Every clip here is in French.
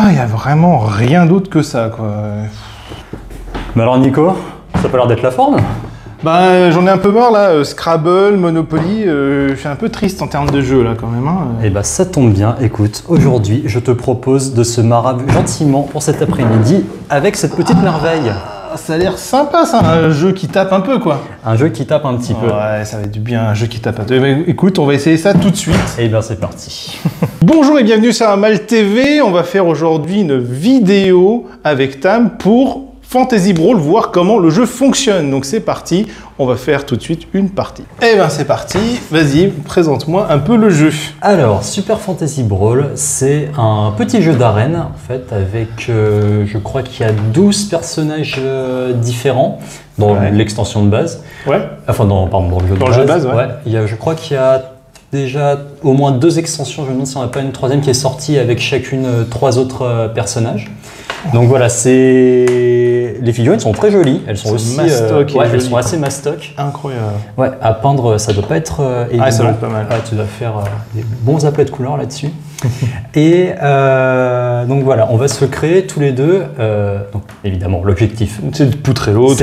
Il n'y a vraiment rien d'autre que ça, quoi. Mais alors Nico, ça a pas l'air d'être la forme? Bah, j'en ai un peu marre là, Scrabble, Monopoly, je suis un peu triste en termes de jeu là quand même. Hein. Eh bah ça tombe bien, écoute, aujourd'hui je te propose de se marrer gentiment pour cet après-midi avec cette petite merveille. Ça a l'air sympa ça, un jeu qui tape un peu quoi. Un jeu qui tape un petit peu. Ouais, ça va être du bien, un jeu qui tape un peu. Mais écoute, on va essayer ça tout de suite. Eh bien c'est parti. Bonjour et bienvenue sur Amal TV, on va faire aujourd'hui une vidéo avec Tam pour Fantasy Brawl, voir comment le jeu fonctionne. Donc c'est parti, on va faire tout de suite une partie. Eh ben c'est parti, vas-y, présente-moi un peu le jeu. Alors, Super Fantasy Brawl, c'est un petit jeu d'arène, en fait, avec, je crois qu'il y a 12 personnages différents dans l'extension de base. Ouais. Enfin, dans le jeu de base. Dans le jeu de base, ouais. Je crois qu'il y a déjà au moins 2 extensions, je me demande si on n'a pas une troisième qui est sortie avec chacune 3 autres personnages. Donc voilà, les figurines sont très jolies, elles sont aussi elles sont assez mastoc. Incroyable. Ouais, à peindre, ça doit pas être évident. Ah, ça doit être pas mal. Ouais, tu dois faire des bons aplats de couleurs là-dessus. Et donc voilà, on va se créer tous les deux. Donc évidemment, l'objectif, c'est de poutrer l'autre.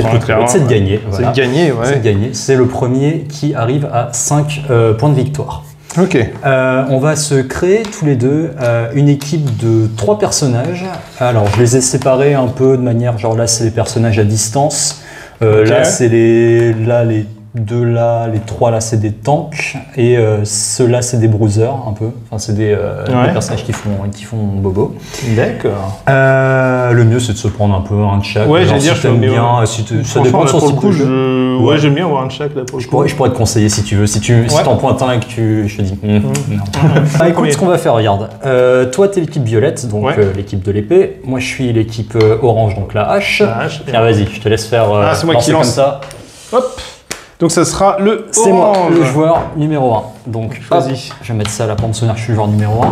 C'est de gagner. C'est de gagner, ouais. C'est de gagner. C'est le premier qui arrive à 5 points de victoire. Ok. On va se créer tous les deux une équipe de 3 personnages. Alors, je les ai séparés un peu de manière, genre là, c'est les personnages à distance. Là, c'est les 3 là, c'est des tanks. Et ceux-là, c'est des bruisers un peu. Enfin, c'est des personnages qui font bobo. D'accord. Le mieux, c'est de se prendre un peu un de chaque. Ouais, j'allais dire, si t'aimes bien. Ça dépend de son style de jeu. Ouais, j'aime bien avoir un de chaque là pour le coup. Je pourrais te conseiller si tu veux. Si t'en pointes un et que je te dis non. Écoute, ce qu'on va faire, regarde. Toi, t'es l'équipe violette, donc l'équipe de l'épée. Moi, je suis l'équipe orange, donc la hache. Tiens, vas-y, je te laisse faire. C'est moi qui lance comme ça. Hop. Donc ça sera le C'est moi, le joueur numéro 1. Donc, vas-y. Je vais mettre ça à la pente sonore, je suis le joueur numéro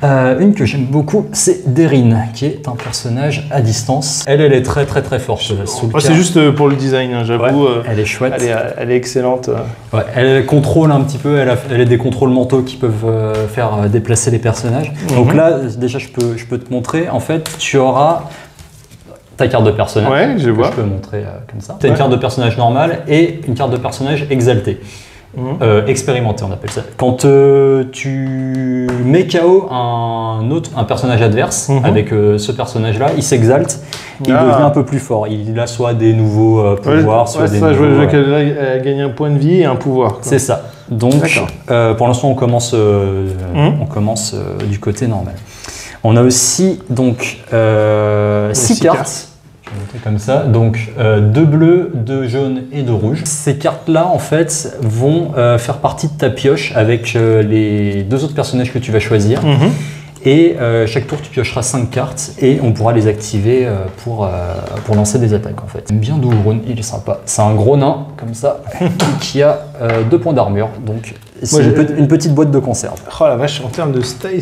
1. Une que j'aime beaucoup, c'est Derine, qui est un personnage à distance. Elle est très forte. C'est juste pour le design, hein, j'avoue. Ouais, elle est chouette. Elle est excellente. Ouais, elle contrôle un petit peu, elle a des contrôles mentaux qui peuvent faire déplacer les personnages. Donc là, déjà, je peux te montrer. En fait, tu auras ta carte de personnage, je vois. Je peux montrer comme ça. Tu as une carte de personnage normale et une carte de personnage exaltée. Expérimenté, on appelle ça. Quand tu mets KO un personnage adverse avec ce personnage-là, il s'exalte, il devient un peu plus fort. Il a soit des nouveaux pouvoirs, soit des nouveaux... Je vois qu'elle a gagné un point de vie et un pouvoir. C'est ça. Donc, pour l'instant, on commence du côté normal. On a aussi donc 6 cartes. Je vais montrer comme ça. Donc 2 bleus, 2 jaunes et 2 rouges. Ces cartes-là, en fait, vont faire partie de ta pioche avec les 2 autres personnages que tu vas choisir. Et chaque tour, tu piocheras 5 cartes et on pourra les activer pour lancer des attaques en fait. J'aime bien Douroun, il est sympa. C'est un gros nain comme ça qui a 2 points d'armure. Donc c'est une petite boîte de conserve. Oh la vache, en termes de style,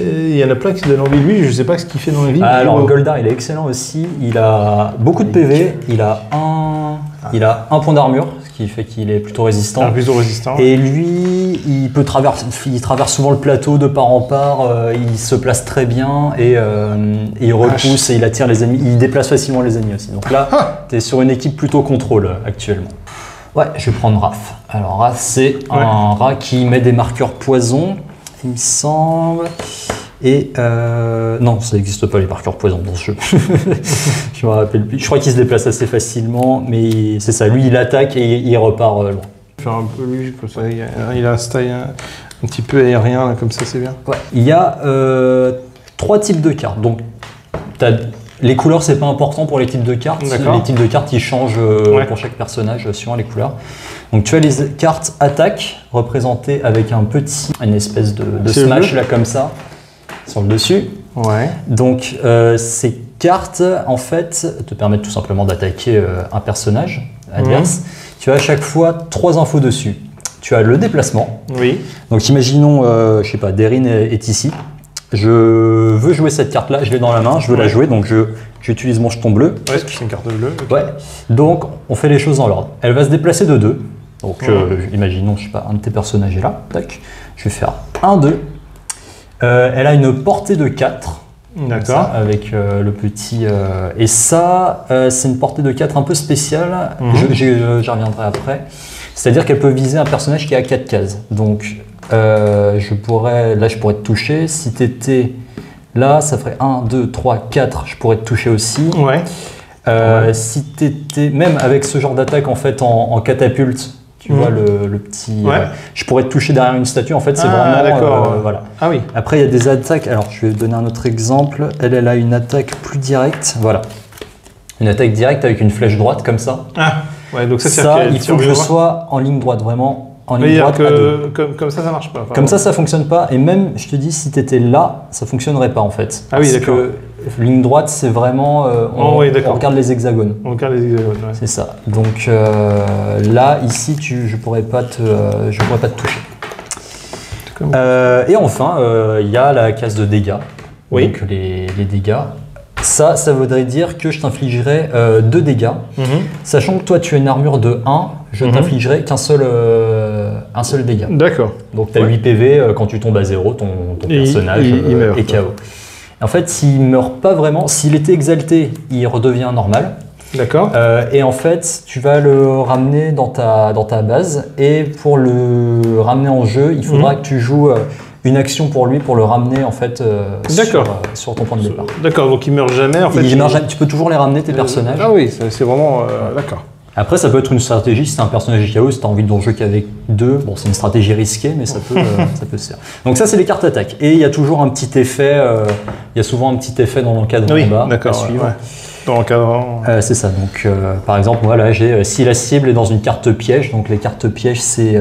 il y en a plein qui se donnent envie de lui. Je sais pas ce qu'il fait dans la vie. Alors Goldar, il est excellent aussi. Il a beaucoup de PV. Il a un point d'armure, ce qui fait qu'il est plutôt résistant. Et lui, il traverse souvent le plateau de part en part. Il se place très bien et il repousse et il attire les ennemis. Il déplace facilement les ennemis aussi. Donc là, tu es sur une équipe plutôt contrôle actuellement. Ouais, je vais prendre Raph. Alors Raph, c'est un rat qui met des marqueurs poison, il me semble. Et non, ça n'existe pas les marqueurs poison dans ce jeu. Je me rappelle plus. Je crois qu'il se déplace assez facilement, mais c'est ça. Lui, il attaque et il repart loin. Faire un peu lui, comme ça. Il a un style un petit peu aérien, là, comme ça, c'est bien. Ouais. Il y a 3 types de cartes. Donc, les couleurs, c'est pas important pour les types de cartes. Les types de cartes, ils changent pour chaque personnage suivant les couleurs. Donc tu as les cartes attaque représentées avec une espèce de smash là comme ça sur le dessus. Donc ces cartes en fait te permettent tout simplement d'attaquer un personnage adverse. Tu as à chaque fois 3 infos dessus. Tu as le déplacement. Donc imaginons, je sais pas, Derine est ici. Je veux jouer cette carte-là, je l'ai dans la main, je veux la jouer, donc je J'utilise mon jeton bleu. Ouais, c'est une carte bleue. Okay. Ouais. Donc, on fait les choses dans l'ordre. Elle va se déplacer de 2. Donc, imaginons, je sais pas, un de tes personnages est là. Tac. Je vais faire 1, 2. Elle a une portée de 4. D'accord. Avec le petit... et ça, c'est une portée de 4 un peu spéciale. J'y reviendrai après. C'est-à-dire qu'elle peut viser un personnage qui a 4 cases. Donc, je pourrais te toucher. Si tu étais là, ça ferait 1, 2, 3, 4. Je pourrais te toucher aussi. Ouais. Si tu étais... Même avec ce genre d'attaque, en fait, en catapulte, tu vois le petit... Ouais. Je pourrais te toucher derrière une statue. En fait, c'est vraiment... voilà. Ah oui. Après, il y a des attaques. Alors, je vais donner un autre exemple. Elle a une attaque plus directe. Voilà. Une attaque directe avec une flèche droite, comme ça. Ah, ouais, donc ça il faut que je sois en ligne droite, vraiment en ligne droite. Comme ça marche pas. Enfin, comme ça fonctionne pas. Et même, je te dis, si tu étais là, ça fonctionnerait pas, en fait. Ah oui, d'accord. Ligne droite, c'est vraiment... on regarde les hexagones. On regarde les hexagones, ouais. C'est ça. Donc là, ici, je pourrais pas te toucher. Et enfin, il y a la case de dégâts. Oui. Donc les dégâts. Ça voudrait dire que je t'infligerai 2 dégâts. Sachant que toi, tu as une armure de 1, je t'infligerai qu'un seul dégât. D'accord. Donc tu as 8 PV, quand tu tombes à 0, ton personnage il meurt, est KO. En fait, s'il ne meurt pas vraiment, s'il était exalté, il redevient normal. D'accord. Et en fait, tu vas le ramener dans ta base. Et pour le ramener en jeu, il faudra que tu joues une action pour lui pour le ramener en fait sur ton point de départ. D'accord, donc il meurt jamais en fait. Il meurt jamais. Tu peux toujours les ramener tes personnages. Ah oui, c'est vraiment d'accord. Après, ça peut être une stratégie si c'est un personnage KO, si tu as envie de jouer qu'avec 2. Bon, c'est une stratégie risquée, mais ça peut se faire. Donc ça, c'est les cartes attaque. Et il y a toujours un petit effet, il y a souvent un petit effet dans l'encadrement à suivre. Ouais. Dans l'encadrant. C'est ça. Donc, par exemple, voilà, j'ai si la cible est dans une carte piège, donc les cartes pièges, c'est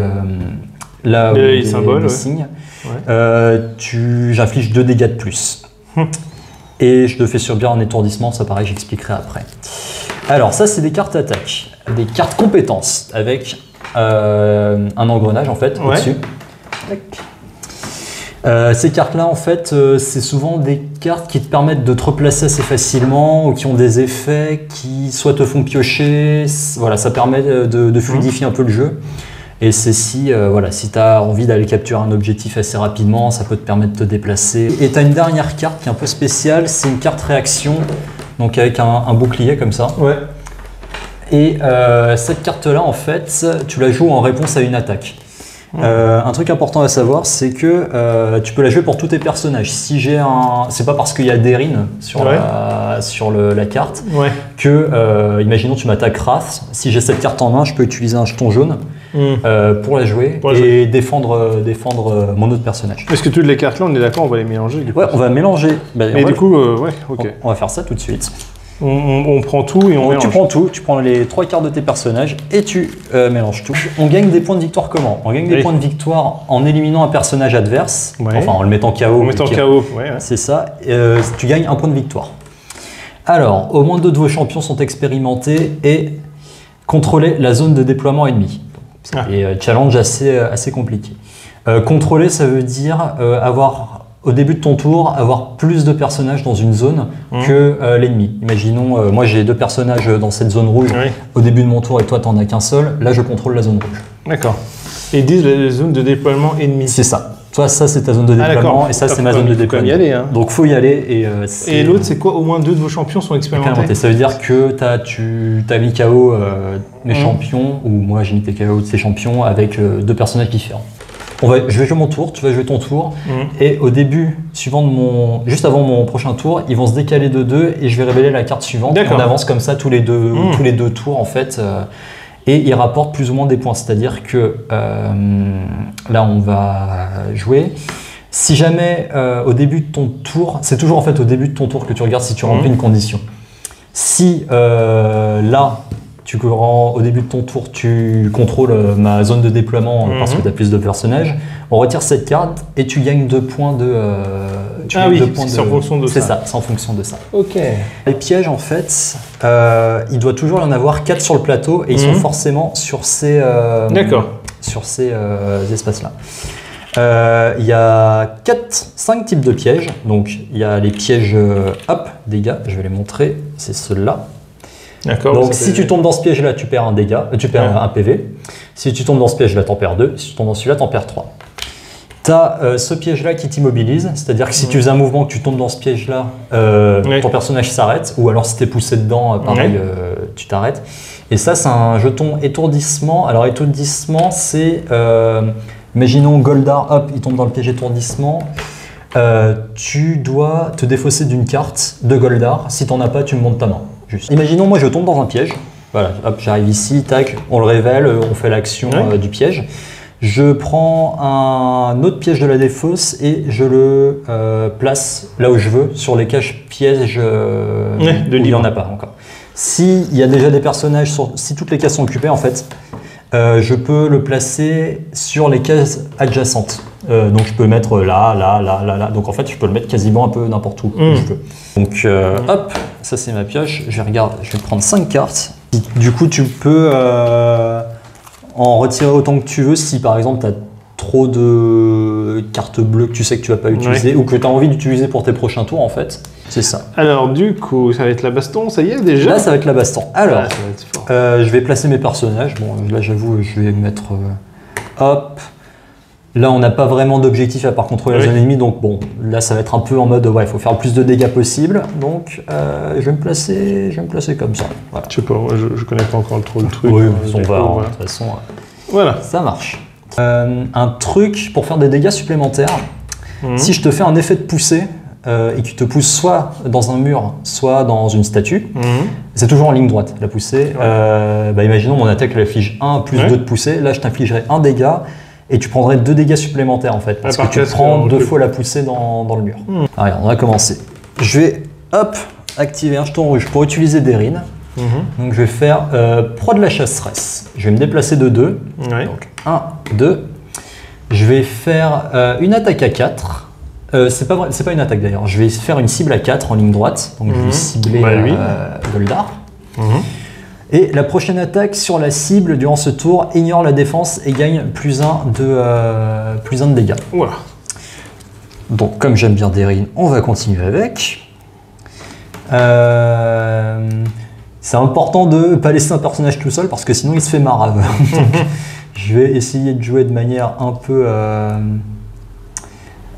là où les symboles, les signes. Ouais. J'inflige 2 dégâts de plus. Et je te fais subir un étourdissement, ça pareil, j'expliquerai après. Alors ça, c'est des cartes attaque, des cartes compétences avec un engrenage en fait au-dessus. Ces cartes-là, en fait, c'est souvent des cartes qui te permettent de te replacer assez facilement ou qui ont des effets qui soit te font piocher. Voilà, ça permet de fluidifier un peu le jeu. Et c'est si tu as envie d'aller capturer un objectif assez rapidement, ça peut te permettre de te déplacer. Et tu as une dernière carte qui est un peu spéciale, c'est une carte réaction, donc avec un bouclier comme ça. Ouais. Et cette carte-là, en fait, tu la joues en réponse à une attaque. Un truc important à savoir, c'est que tu peux la jouer pour tous tes personnages. Si j'ai c'est pas parce qu'il y a Deryn sur la carte que, imaginons tu m'attaques Wrath, si j'ai cette carte en main, je peux utiliser un jeton jaune pour la jouer et défendre mon autre personnage. Est-ce que toutes les cartes là, on est d'accord, on va les mélanger du coup. Ouais, on va mélanger. Mais du coup, ok. On va faire ça tout de suite. On prend tout et on mélange. Tu prends tout, tu prends les 3 cartes de tes personnages et tu mélanges tout. On gagne des points de victoire comment? On gagne des points de victoire en éliminant un personnage adverse, enfin en le mettant KO. En mettant KO, c'est ça. Tu gagnes 1 point de victoire. Alors, au moins 2 de vos champions sont expérimentés et contrôler la zone de déploiement ennemi. C'est des challenges assez compliqués. Contrôler, ça veut dire au début de ton tour, avoir plus de personnages dans une zone que l'ennemi. Imaginons, moi j'ai 2 personnages dans cette zone rouge au début de mon tour et toi t'en as qu'un seul, là je contrôle la zone rouge. D'accord. Et ils disent la zone de déploiement ennemi. C'est ça. Toi, ça c'est ta zone de déploiement et ça c'est ma zone de déploiement. Il faut y aller, hein. Donc faut y aller. Et l'autre c'est quoi? Au moins 2 de vos champions sont expérimentés. Ça veut dire que tu as mis KO mes champions, ou moi j'ai mis KO de ces champions avec 2 personnages différents. Je vais jouer mon tour, tu vas jouer ton tour, et au début, juste avant mon prochain tour, ils vont se décaler de 2 et je vais révéler la carte suivante. On avance comme ça tous les deux tours en fait, et ils rapportent plus ou moins des points. C'est-à-dire que là, on va jouer. Si jamais au début de ton tour, c'est toujours en fait au début de ton tour que tu regardes si tu remplis une condition. Si là, au début de ton tour, tu contrôles ma zone de déploiement parce que tu as plus de personnages. On retire cette carte et tu gagnes 2 points de... c'est en fonction de ça. C'est ça, c'est en fonction de ça. Ok. Les pièges, en fait, il doit toujours y en avoir 4 sur le plateau et ils sont forcément sur ces espaces-là. Il y a 5 types de pièges. Donc il y a les pièges hop, dégâts, je vais les montrer, c'est ceux-là. D'accord. Donc si tu tombes dans ce piège-là, tu perds un dégât, tu perds un PV. Si tu tombes dans ce piège-là, t'en perds 2. Si tu tombes dans celui-là, t'en perds 3. Tu as ce piège-là qui t'immobilise, c'est-à-dire que si tu fais un mouvement, que tu tombes dans ce piège-là, ton personnage s'arrête, ou alors si tu es poussé dedans, pareil, tu t'arrêtes. Et ça, c'est un jeton étourdissement. Alors étourdissement, c'est, imaginons Goldar, hop, il tombe dans le piège étourdissement. Tu dois te défausser d'une carte de Goldar. Si tu n'en as pas, tu me montes ta main. Juste. Imaginons, moi, je tombe dans un piège. Voilà, hop, j'arrive ici, tac, on le révèle, on fait l'action du piège. Je prends un autre piège de la défausse et je le place là où je veux, sur les caches pièges où il n'y en a pas encore. S'il y a déjà des personnages, si toutes les cases sont occupées, en fait, je peux le placer sur les cases adjacentes. Donc je peux mettre là, là, là, là, là. Donc en fait, je peux le mettre quasiment un peu n'importe où je veux. Donc hop, ça c'est ma pioche. Je vais prendre 5 cartes. Du coup, tu peux en retirer autant que tu veux si par exemple tu as trop de cartes bleues que tu sais que tu vas pas utiliser ou que tu as envie d'utiliser pour tes prochains tours en fait. C'est ça. Alors du coup, ça va être la baston, ça y est déjà? Là, ça va être la baston. Alors, je vais placer mes personnages. Bon, là j'avoue, je vais mettre hop. Là, on n'a pas vraiment d'objectif à part contrôler la zone ennemie, donc bon, là ça va être un peu en mode il faut faire le plus de dégâts possible. Donc je vais me placer comme ça. Voilà. Je sais pas, moi, je connais pas encore trop le truc. Oui, on va, de toute façon, voilà. Ça marche. Un truc pour faire des dégâts supplémentaires, si je te fais un effet de poussée et que tu te pousses soit dans un mur, soit dans une statue, c'est toujours en ligne droite la poussée. Imaginons mon attaque elle affiche 1 plus 2 de poussée, là je t'infligerai 1 dégât. Et tu prendrais 2 dégâts supplémentaires en fait, parce que tu prends 2 fois la poussée dans le mur. Alors, on va commencer. Je vais hop, activer un jeton rouge pour utiliser Daerin. Donc je vais faire Proie de la chasseresse. Je vais me déplacer de 2. Donc 1, 2. Je vais faire une attaque à 4. C'est pas une attaque d'ailleurs. Je vais faire une cible à 4 en ligne droite. Donc je vais cibler Goldar. Et la prochaine attaque sur la cible durant ce tour ignore la défense et gagne plus 1 de dégâts. Voilà. Donc comme j'aime bien Daerin, on va continuer avec. C'est important de ne pas laisser un personnage tout seul parce que sinon il se fait marave. Donc, je vais essayer de jouer de manière un peu...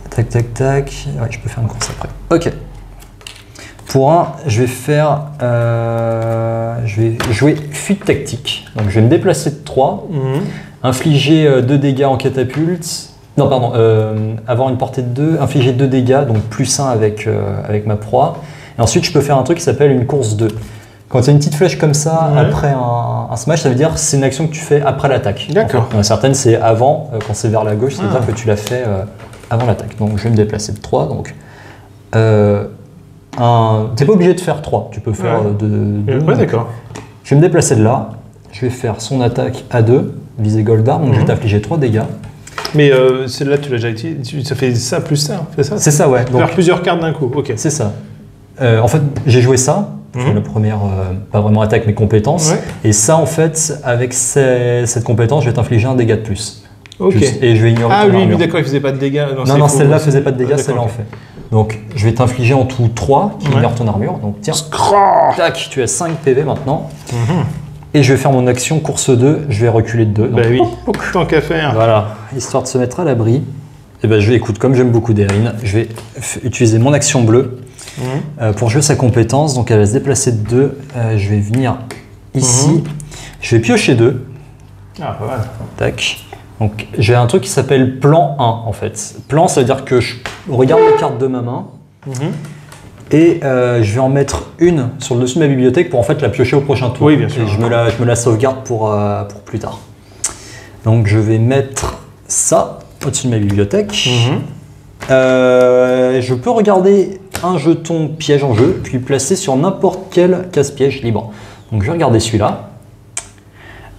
Tac, tac, tac. Ouais, je peux faire une course après. Ok. Pour 1, je vais faire, je vais jouer fuite tactique. Donc je vais me déplacer de 3, infliger 2 dégâts en catapulte. Non, pardon, avoir une portée de 2, infliger 2 dégâts, donc plus 1 avec ma proie. Et ensuite, je peux faire un truc qui s'appelle une course 2. Quand tu as une petite flèche comme ça, après un smash, ça veut dire que c'est une action que tu fais après l'attaque. D'accord. En fait. Certaines, c'est avant, quand c'est vers la gauche, c'est-à-dire que tu l'as fait avant l'attaque. Donc je vais me déplacer de 3. Donc, t'es pas obligé de faire 3, tu peux faire 2. Ouais, d'accord. Je vais me déplacer de là, je vais faire son attaque à 2, viser Goldar, donc je vais t'infliger 3 dégâts. Mais celle-là, tu l'as déjà utilisé, ça fait ça plus ça, c'est ça? C'est ça, ouais. Donc, faire plusieurs cartes d'un coup, ok. C'est ça. En fait, j'ai joué ça, la première, pas vraiment attaque, mais compétence. Et ça, en fait, avec cette compétence, je vais t'infliger un dégât de plus. Ok. Et je vais ignorer ton armure. D'accord, il faisait pas de dégâts. Non, celle-là faisait pas de dégâts, celle-là en fait. Donc, je vais t'infliger en tout 3 qui ignorent ton armure. Donc, tiens, tac, tu as 5 PV maintenant. Et je vais faire mon action course 2, je vais reculer de 2. Bah oui, tant qu'à faire. Voilà, histoire de se mettre à l'abri. Et ben, écoute, comme j'aime beaucoup Daerin, je vais utiliser mon action bleue pour jouer sa compétence. Donc, elle va se déplacer de 2. Je vais venir ici. Je vais piocher 2. Ah, pas mal. Tac. Donc j'ai un truc qui s'appelle plan 1 en fait. Plan, ça veut dire que je regarde les cartes de ma main et je vais en mettre une sur le dessus de ma bibliothèque pour en fait la piocher au prochain tour. Oui, bien sûr. Et je me la sauvegarde pour plus tard. Donc je vais mettre ça au-dessus de ma bibliothèque. Je peux regarder un jeton piège en jeu, puis placer sur n'importe quel casse-piège libre. Donc je vais regarder celui-là.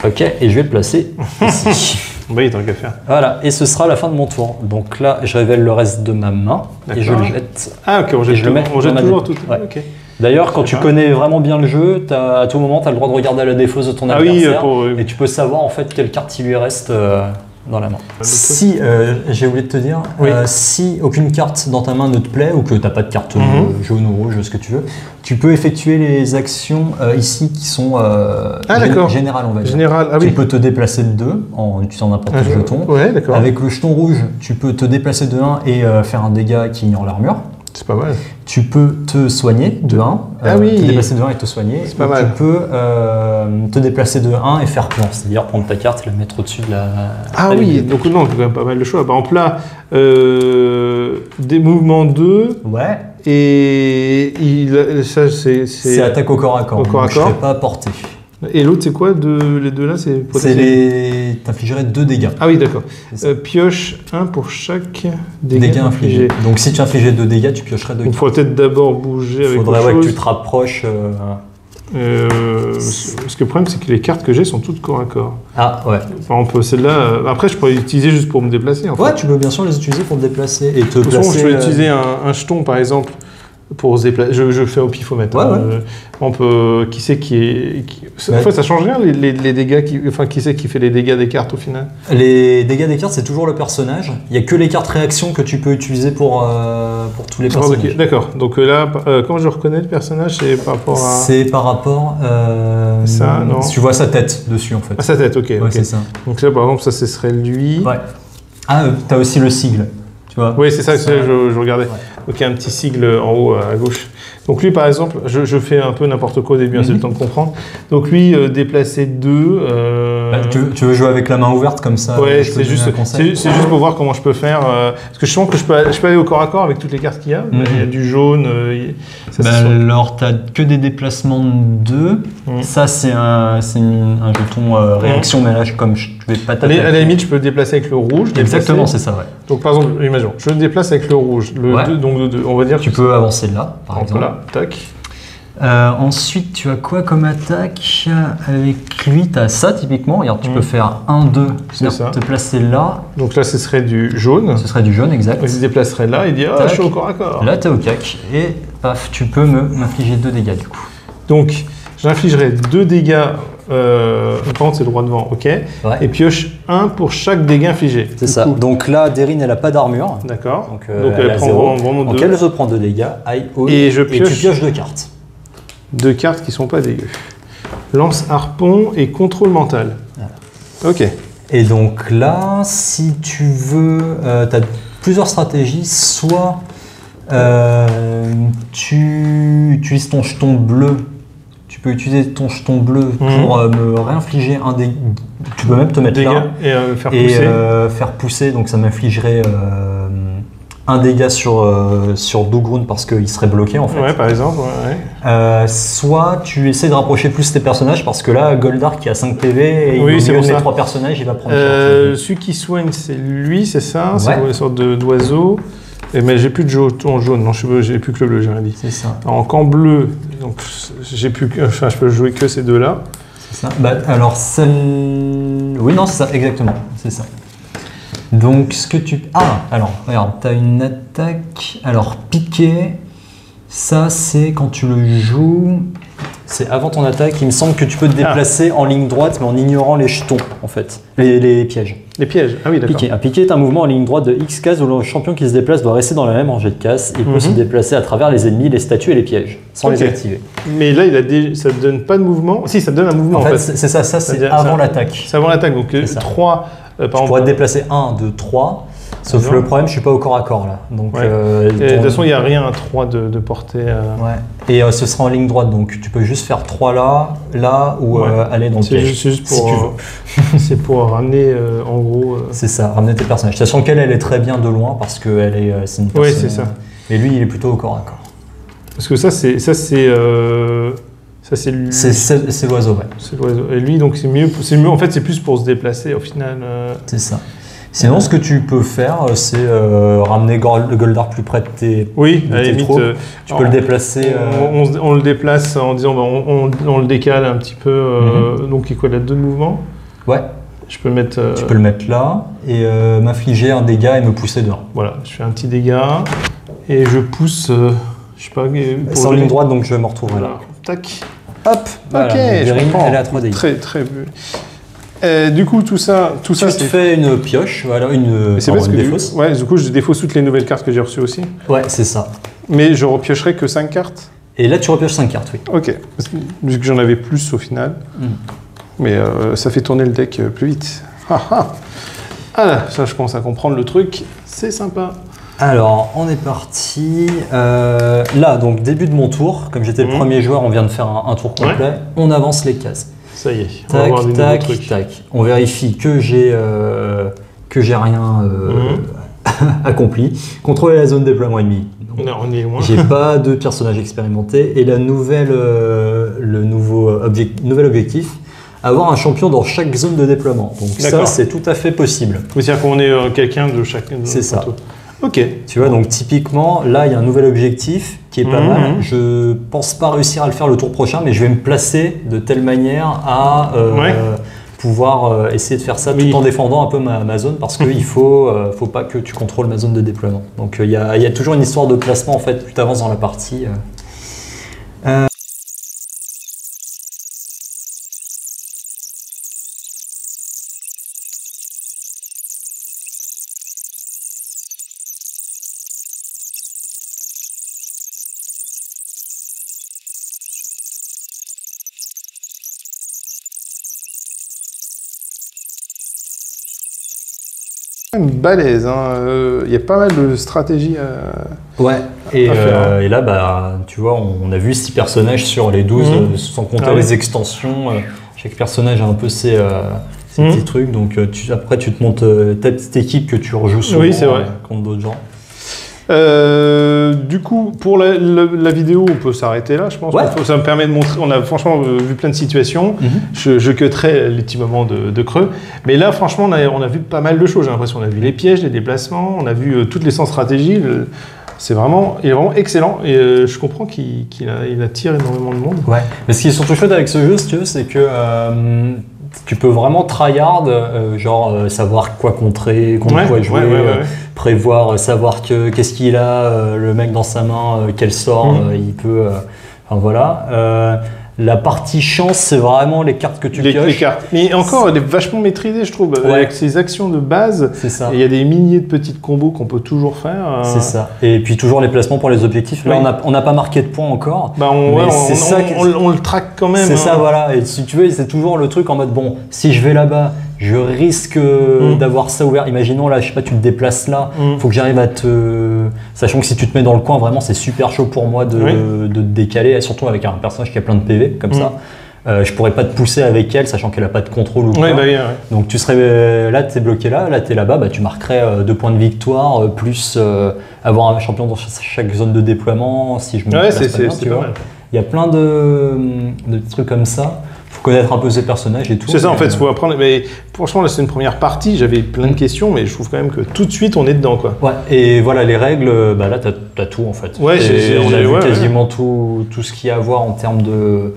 Ok, et je vais le placer ici. Oui, tant qu'à faire. Voilà, et ce sera la fin de mon tour. Donc là, je révèle le reste de ma main et je le jette. Ah ok, on jette toujours tout. Ouais. Okay. D'ailleurs, quand tu connais vraiment bien le jeu, à tout moment, tu as le droit de regarder la défausse de ton adversaire et tu peux savoir en fait quelle carte il lui reste dans la main. Si, j'ai oublié de te dire, si aucune carte dans ta main ne te plaît ou que tu n'as pas de carte jaune ou rouge, ce que tu veux, tu peux effectuer les actions ici qui sont générales, on va dire. Général, tu peux te déplacer de 2 en utilisant n'importe quel jeton. Avec le jeton rouge, tu peux te déplacer de 1 et faire un dégât qui ignore l'armure. C'est pas mal. Tu peux te soigner de 1, te déplacer de 1 et te soigner. C'est pas mal. Tu peux te déplacer de 1 et faire plan, c'est-à-dire prendre ta carte et la mettre au-dessus de la... donc non, c'est quand même pas mal de choix. Par exemple là, des mouvements 2. Ouais. Et ça, c'est attaque au corps à corps. Je ne serais pas à portée. Et l'autre, c'est quoi les deux là? T'infligerais 2 dégâts. Ah oui, d'accord. Pioche 1 pour chaque dégât infligé. Donc si tu infligeais 2 dégâts, tu piocherais 2 cartes. Il faudrait peut-être d'abord bouger avec autre chose. Que tu te rapproches. Parce que le problème, c'est que les cartes que j'ai sont toutes corps à corps. Ah ouais. Par exemple, celle-là, après, je pourrais l'utiliser juste pour me déplacer. En fait. Ouais, tu peux bien sûr les utiliser pour te déplacer et te placer. De toute façon, je vais utiliser un jeton, par exemple, pour se déplacer. Je fais au pifomètre. On peut. Qui c'est qui est. En fait, ça change rien les dégâts. Qui c'est qui fait les dégâts des cartes au final? Les dégâts des cartes, c'est toujours le personnage. Il n'y a que les cartes réactions que tu peux utiliser pour tous les personnages. D'accord. Donc là, comment je reconnais le personnage? C'est par rapport à. C'est par rapport. Ça, non. Tu vois sa tête dessus en fait. Ah, sa tête, ok. C'est ça. Donc là, par exemple, ça, ce serait lui. Ouais. Ah, t'as aussi le sigle. Tu vois. Oui, c'est ça, je regardais. Donc il y a un petit sigle en haut à gauche. Donc lui, par exemple, je fais un peu n'importe quoi au début, c'est le temps de comprendre. Donc lui, déplacer 2... tu veux jouer avec la main ouverte comme ça? Ouais, c'est juste pour voir comment je peux faire. Parce que je sens que je peux aller au corps à corps avec toutes les cartes qu'il y a. Il y a du jaune. Alors, tu n'as que des déplacements de 2. Ça, c'est un jeton réaction, mais là, comme je vais pas taper. À la limite, je peux le déplacer avec le rouge. Exactement, c'est ça, ouais. Donc par exemple, imaginons, je le déplace avec le rouge. Donc on va dire tu peux avancer là, par exemple. Voilà, tac. Ensuite, tu as quoi comme attaque? Avec lui, tu as ça typiquement. Regarde, tu peux faire 1, 2, c'est-à-dire te placer là. Donc là, ce serait du jaune. Ce serait du jaune, exact. Il se déplacerait là et dit je suis au corps à corps. Là, tu es au cac. Et paf, tu peux m'infliger 2 dégâts du coup. Donc, j'infligerai 2 dégâts. Par contre, c'est droit devant, ok. Et pioche 1 pour chaque dégât infligé. C'est ça. Donc là, Derine, elle n'a pas d'armure. D'accord. Donc elle prend vraiment 2. Donc elle se prend 2 dégâts. Et tu pioches 2 cartes. 2 cartes qui sont pas dégueu. Lance harpon et contrôle mental. Voilà. Ok. Et donc là, si tu veux, tu as plusieurs stratégies. Soit tu utilises ton jeton bleu. Tu peux utiliser ton jeton bleu pour me réinfliger un dégât. Tu peux même te mettre là et faire pousser. Donc ça m'infligerait un dégât sur Dougroun parce qu'il serait bloqué en fait. Ouais, par exemple. Soit tu essaies de rapprocher plus tes personnages parce que là, Goldar qui a 5 PV et il milieu de mes 3 personnages, il va prendre celui qui soigne, c'est lui, c'est ça. C'est une sorte d'oiseau. Mais j'ai plus de jeton jaune, non, j'ai plus que le bleu, j'ai rien dit. C'est ça. Alors, en bleu, donc j'ai plus enfin, je peux jouer que ces deux-là. C'est ça. Alors celle. Oui, non, c'est ça, exactement. C'est ça. Donc ce que tu. Ah, alors, regarde, tu as une attaque. Alors, piquer, ça c'est quand tu le joues. C'est avant ton attaque, il me semble que tu peux te déplacer en ligne droite, mais en ignorant les jetons, en fait, les pièges. Les pièges, ah oui, d'accord. Un piqué est un mouvement en ligne droite de X cases où le champion qui se déplace doit rester dans la même rangée de cases. Il peut se déplacer à travers les ennemis, les statues et les pièges, sans les activer. Mais là, ça ne donne pas de mouvement. Si, ça te donne un mouvement, en fait. C'est ça, c'est avant l'attaque. C'est avant l'attaque, donc 3... tu pourrais te déplacer 1, 2, 3... Sauf le problème, je suis pas au corps à corps là. Donc, de toute façon, il n'y a rien à 3 de portée. Et ce sera en ligne droite, donc tu peux juste faire 3 là ou aller dans le piège. C'est juste pour, c'est pour ramener en gros. C'est ça, ramener tes personnages. Sachant qu'elle est très bien de loin parce que c'est une personne. Oui, c'est ça. Et lui, il est plutôt au corps à corps. Parce que ça, c'est l'oiseau, ouais. C'est l'oiseau. Et lui, donc c'est mieux. En fait, c'est plus pour se déplacer au final. C'est ça. Sinon, ce que tu peux faire, c'est ramener Goldar plus près de tes à la limite, tu peux le déplacer. On le déplace en disant on le décale un petit peu. Donc, il a 2 mouvements. Ouais. Je peux mettre. Tu peux le mettre là et m'infliger un dégât et me pousser dehors. Voilà, je fais un petit dégât et je pousse. Je sais pas. C'est en ligne droite, donc je vais me retrouver là. Tac. Hop. Ok. Elle est à 3 dégâts. Très très. Du coup, tout ça, tu te fais une pioche, voilà, une défausse. Ouais, du coup, je défausse toutes les nouvelles cartes que j'ai reçues aussi. Ouais, c'est ça. Mais je repiocherai que 5 cartes. Et là, tu repioches 5 cartes, oui. Ok, vu que j'en avais plus au final. Mais ça fait tourner le deck plus vite. Ah, ça, je commence à comprendre le truc. C'est sympa. Alors, on est parti. Là, donc début de mon tour. Comme j'étais le premier joueur, on vient de faire un tour complet. Ouais. On avance les cases. Ça y est. Tac, tac, tac. On vérifie que j'ai rien accompli. Contrôler la zone déploiement ennemi. On est loin. J'ai pas de personnage expérimenté. Et le nouvel objectif, avoir un champion dans chaque zone de déploiement. Donc ça, c'est tout à fait possible. C'est-à-dire qu'on est quelqu'un de chaque... C'est ça. Ok. Tu vois, donc typiquement, là, il y a un nouvel objectif qui est pas mal. Je pense pas réussir à le faire le tour prochain, mais je vais me placer de telle manière à pouvoir essayer de faire ça tout en défendant un peu ma zone, parce qu'il faut pas que tu contrôles ma zone de déploiement. Donc il y a toujours une histoire de placement, en fait, plus tu avances dans la partie. Balèze, hein. Il y a pas mal de stratégies à faire. Et là, bah, tu vois, on a vu 6 personnages sur les 12, sans compter les extensions. Chaque personnage a un peu ses petits trucs, donc après tu te montes ta petite équipe que tu rejoues souvent contre d'autres gens. Du coup, pour la vidéo, on peut s'arrêter là, je pense. Ça me permet de montrer. On a franchement vu plein de situations. Je cutterai les petits moments de creux. Mais là, franchement, on a vu pas mal de choses. J'ai l'impression qu'on a vu les pièges, les déplacements, on a vu toutes les 100 stratégies. Il est vraiment excellent. Et je comprends qu'il attire énormément de monde. Ouais. Mais ce qui est surtout chouette avec ce jeu, si tu veux, c'est que tu peux vraiment tryhard, savoir quoi contrer, contre quoi jouer, prévoir, savoir qu'est-ce qu'il a, le mec dans sa main, quel sort il peut. Enfin voilà. La partie chance, c'est vraiment les cartes que tu pioches. Les cartes. Mais encore, elle est vachement maîtrisée, je trouve. Avec ses actions de base, il y a des milliers de petites combos qu'on peut toujours faire. C'est ça. Et puis toujours les placements pour les objectifs. Là, on n'a pas marqué de points encore. Bah on le traque quand même. C'est ça, voilà. Et si tu veux, c'est toujours le truc en mode, bon, si je vais là-bas, je risque d'avoir ça ouvert. Imaginons là, je sais pas, tu te déplaces là, faut que j'arrive à sachant que si tu te mets dans le coin, vraiment, c'est super chaud pour moi de te décaler, surtout avec un personnage qui a plein de PV comme ça. Je pourrais pas te pousser avec elle, sachant qu'elle a pas de contrôle ou quoi. Donc tu serais là, tu es bloqué là tu es là-bas, tu marquerais 2 points de victoire, plus avoir un champion dans chaque zone de déploiement. Si je me place pas bien, tu vois. Il y a plein de trucs comme ça. Connaître un peu ces personnages et tout. C'est ça, en fait, il faut apprendre. Mais franchement, là, c'est une première partie. J'avais plein de questions, mais je trouve quand même que tout de suite, on est dedans, quoi. Ouais, et voilà, les règles, bah là, t'as tout, en fait. Ouais, on a vu quasiment tout ce qu'il y a à voir en termes de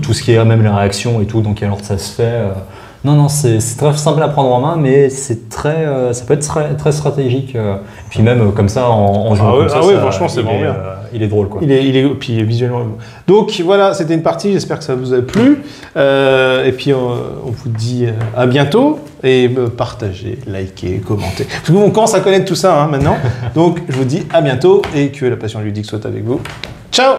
tout ce qui est même les réactions et tout, dans quel ordre ça se fait. Non, c'est très simple à prendre en main, mais c'est ça peut être très stratégique. Puis même comme ça, en jouant comme ça, franchement, c'est vraiment bien. Il est drôle, quoi. Puis visuellement. Donc voilà, c'était une partie. J'espère que ça vous a plu. Et puis on vous dit à bientôt et partagez, likez, commentez. Parce qu'on commence à connaître tout ça maintenant. Donc je vous dis à bientôt et que la passion ludique soit avec vous. Ciao.